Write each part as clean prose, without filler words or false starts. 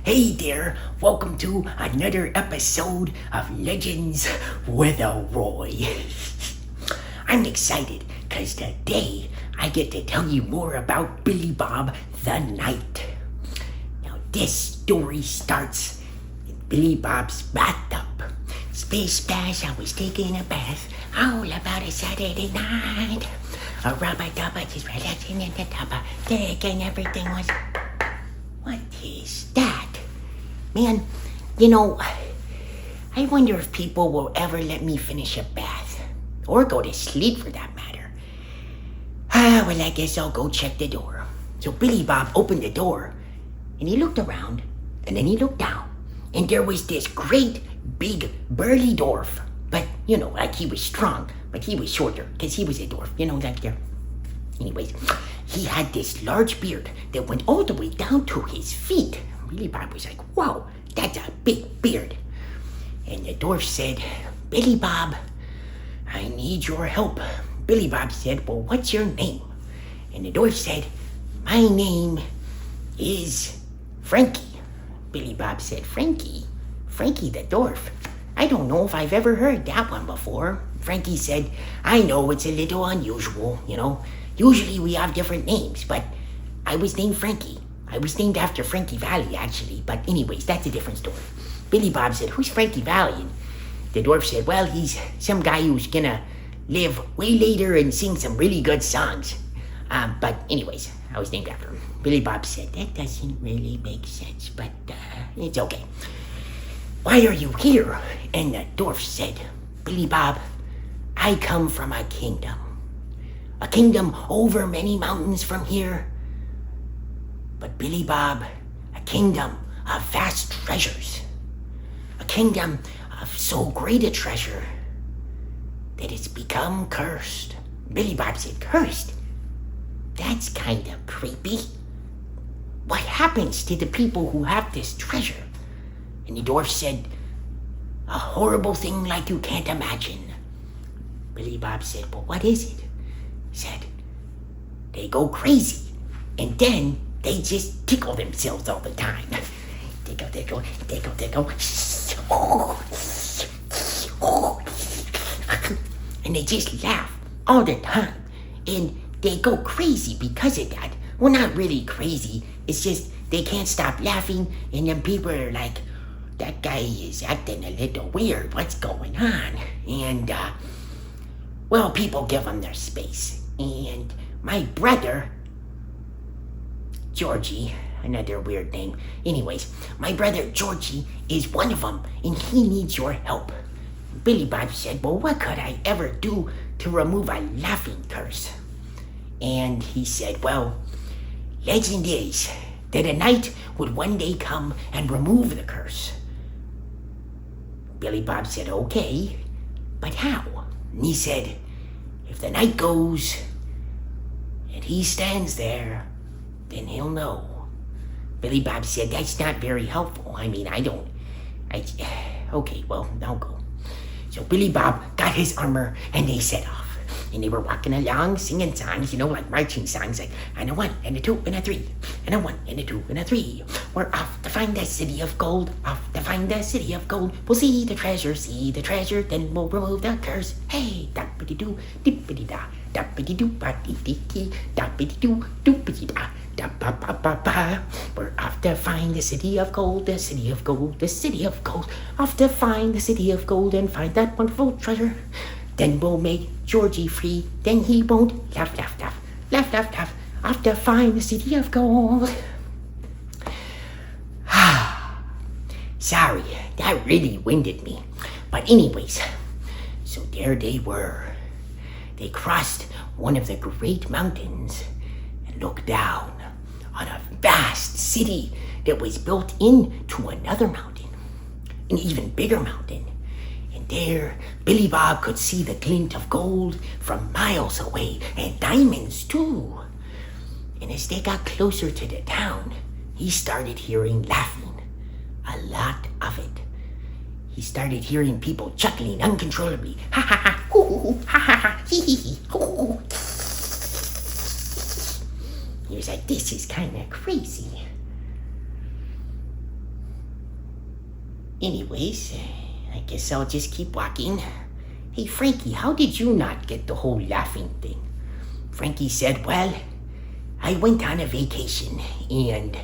Hey there, welcome to another episode of Legends with Elroy. I'm excited because today I get to tell you more about Billy Bob the Knight. Now, this story starts in Billy Bob's bathtub. Splish splash, I was taking a bath, all about a Saturday night. A rubber dubber just relaxing in the tubber, thinking everything was... What is that? Man, I wonder if people will ever let me finish a bath. Or go to sleep for that matter. Well, I guess I'll go check the door. So Billy Bob opened the door, and he looked around, and then he looked down, and there was this great, big, burly dwarf. But, like he was strong, but he was shorter, because he was a dwarf, like there. Anyways, he had this large beard that went all the way down to his feet. Billy Bob was like, whoa, that's a big beard. And the dwarf said, Billy Bob, I need your help. Billy Bob said, well, what's your name? And the dwarf said, my name is Frankie. Billy Bob said, Frankie? Frankie the dwarf? I don't know if I've ever heard that one before. Frankie said, I know it's a little unusual, Usually we have different names, but I was named Frankie. I was named after Frankie Valli, actually. But anyways, that's a different story. Billy Bob said, who's Frankie Valli? And the dwarf said, well, he's some guy who's gonna live way later and sing some really good songs. But anyways, I was named after him. Billy Bob said, that doesn't really make sense, but it's okay. Why are you here? And the dwarf said, Billy Bob, I come from a kingdom. A kingdom over many mountains from here. But Billy Bob, a kingdom of vast treasures. A kingdom of so great a treasure that it's become cursed. Billy Bob said, cursed? That's kind of creepy. What happens to the people who have this treasure? And the dwarf said, a horrible thing like you can't imagine. Billy Bob said, well, what is it? He said, they go crazy, and then they just tickle themselves all the time. Tickle, tickle, tickle, tickle. And they just laugh all the time. And they go crazy because of that. Well, not really crazy. It's just they can't stop laughing. And then people are like, that guy is acting a little weird. What's going on? And, well, people give them their space. And my brother... Georgie, another weird name. Anyways, my brother Georgie is one of them, and he needs your help. Billy Bob said, well, what could I ever do to remove a laughing curse? And he said, well, legend is that a knight would one day come and remove the curse. Billy Bob said, okay, but how? And he said, if the knight goes and he stands there, then he'll know. Billy Bob said, that's not very helpful. Okay, well, I'll go. So Billy Bob got his armor and they set off. And they were walking along singing songs, like marching songs, like, and a 1, and a 2, and a 3, and a 1, and a 2, and a 3. We're off to find the city of gold, off to find the city of gold. We'll see the treasure, then we'll remove the curse. Hey, da-ba-dee-doo, dippity-da, da-ba-dee-doo, ba-dee-dee-dee, da-ba-dee-doo, doopity-da. Da-ba-ba-ba-ba. We're off to find the city of gold, the city of gold, the city of gold. Off to find the city of gold and find that wonderful treasure. Then we'll make Georgie free, then he won't laugh, laugh, laugh, laugh, laugh, laugh. Off to find the city of gold. Sorry, that really winded me. But anyways, so there they were. They crossed one of the great mountains and looked down on a vast city that was built into another mountain, an even bigger mountain. And there, Billy Bob could see the glint of gold from miles away, and diamonds too. And as they got closer to the town, he started hearing laughing, a lot of it. He started hearing people chuckling uncontrollably. Ha ha ha, hoo hoo hoo, ha ha ha, hee hee hee, hoo hoo. He was like, this is kind of crazy. Anyways, I guess I'll just keep walking. Hey, Frankie, how did you not get the whole laughing thing? Frankie said, well, I went on a vacation, and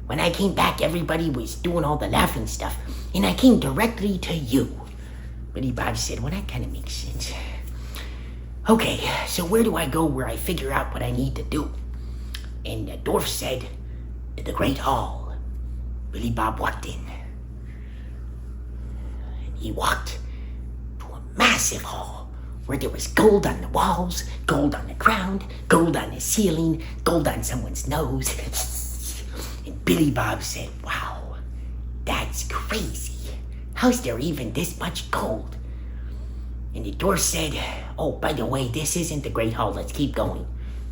when I came back, everybody was doing all the laughing stuff, and I came directly to you. Billy Bob said, well, that kind of makes sense. Okay, so where do I go where I figure out what I need to do? And the dwarf said, to the Great Hall. Billy Bob walked in. He walked to a massive hall where there was gold on the walls, gold on the ground, gold on the ceiling, gold on someone's nose. And Billy Bob said, wow, that's crazy. How's there even this much gold? And the dwarf said, oh, by the way, this isn't the Great Hall. Let's keep going.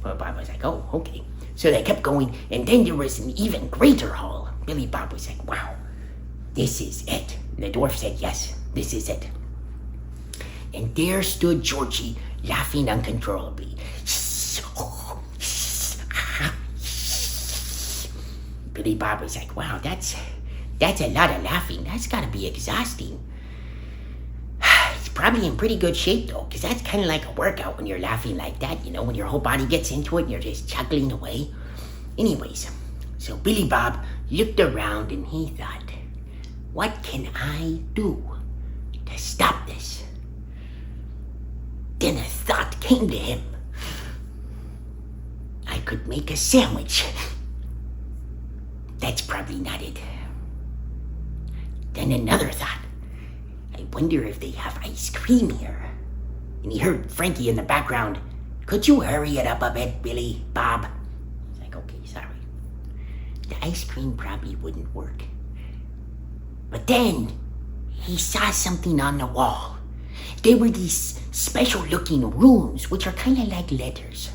Well, Bob was like, oh, okay. So they kept going, and then there was an even greater hall. Billy Bob was like, wow, this is it. And the dwarf said, yes, this is it. And there stood Georgie, laughing uncontrollably. Billy Bob was like, wow, that's a lot of laughing. That's got to be exhausting. He's probably in pretty good shape, though, because that's kind of like a workout when you're laughing like that, you know, when your whole body gets into it and you're just chuckling away. Anyways, so Billy Bob looked around and he thought, what can I do to stop this? Then a thought came to him. I could make a sandwich. That's probably not it. Then another thought. I wonder if they have ice cream here. And he heard Frankie in the background. Could you hurry it up a bit, Billy Bob? He's like, okay, sorry. The ice cream probably wouldn't work. But then he saw something on the wall. They were these special looking runes, which are kind of like letters.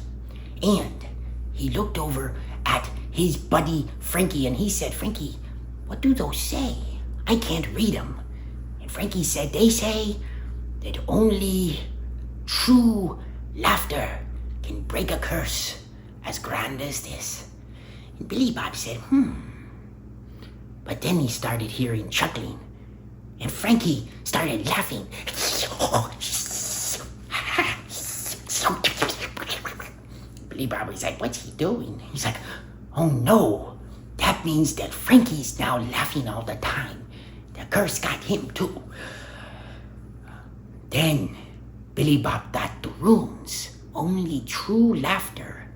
And he looked over at his buddy Frankie and he said, Frankie, what do those say? I can't read them. And Frankie said, they say that only true laughter can break a curse as grand as this. And Billy Bob said, But then he started hearing chuckling. And Frankie started laughing. Billy Bob was like, what's he doing? He's like, oh no, that means that Frankie's now laughing all the time. The curse got him too. Then Billy Bob thought the runes, only true laughter.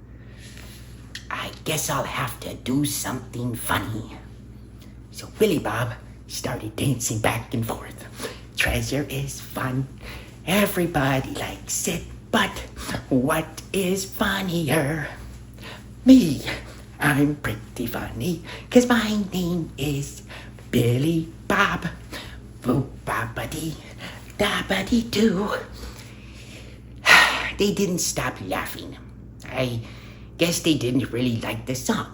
I guess I'll have to do something funny. So Billy Bob started dancing back and forth. Treasure is fun. Everybody likes it. But what is funnier? Me. I'm pretty funny. 'Cause my name is Billy Bob. Boop-ba-ba-dee. Da-ba-dee-doo. They didn't stop laughing. I guess they didn't really like the song.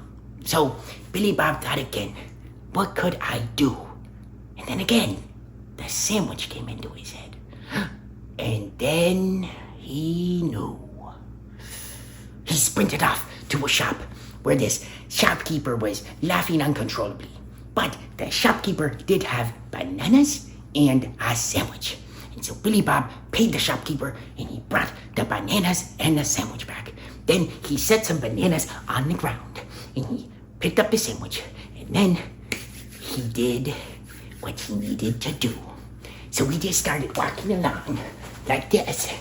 So Billy Bob thought again, what could I do? And then again, the sandwich came into his head. And then he knew. He sprinted off to a shop where this shopkeeper was laughing uncontrollably. But the shopkeeper did have bananas and a sandwich. And so Billy Bob paid the shopkeeper and he brought the bananas and the sandwich back. Then he set some bananas on the ground and he picked up the sandwich and then he did what he needed to do. So he just started walking along like this.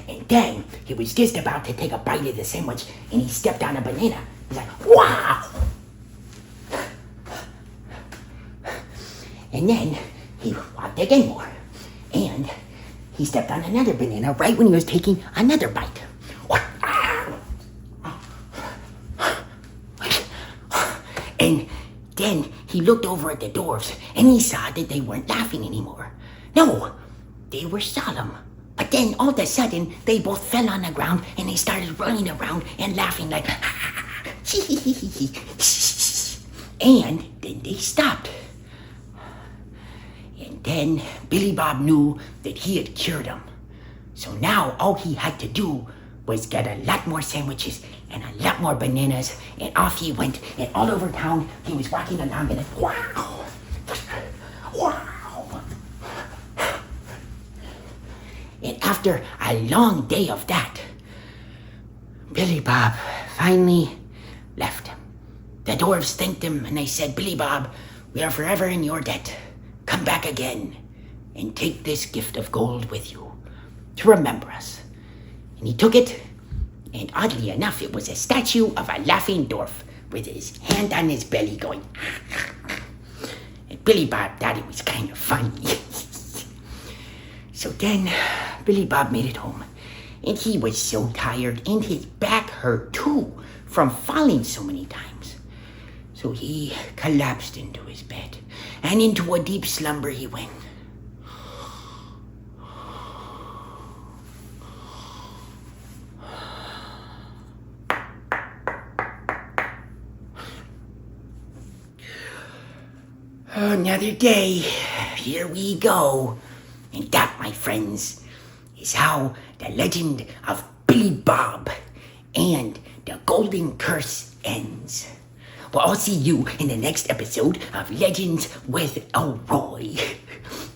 And then he was just about to take a bite of the sandwich and he stepped on a banana. He's like, wow! And then he walked again more. And he stepped on another banana right when he was taking another bite. And then he looked over at the dwarves and he saw that they weren't laughing anymore. No, they were solemn. But then all of a sudden, they both fell on the ground and they started running around and laughing like, and then they stopped. And then Billy Bob knew that he had cured them. So now all he had to do was get a lot more sandwiches and a lot more bananas, and off he went. And all over town, he was walking along and wow, And after a long day of that, Billy Bob finally left him. The dwarves thanked him and they said, Billy Bob, we are forever in your debt. Come back again and take this gift of gold with you to remember us. And he took it, and oddly enough, it was a statue of a laughing dwarf with his hand on his belly going, and Billy Bob thought it was kind of funny. So then Billy Bob made it home, and he was so tired, and his back hurt too from falling so many times. So he collapsed into his bed, and into a deep slumber he went. Another day, here we go. And that, my friends, is how the legend of Billy Bob and the Golden Curse ends. Well, I'll see you in the next episode of Legends with Elroy.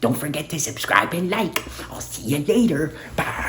Don't forget to subscribe and like. I'll see you later. Bye.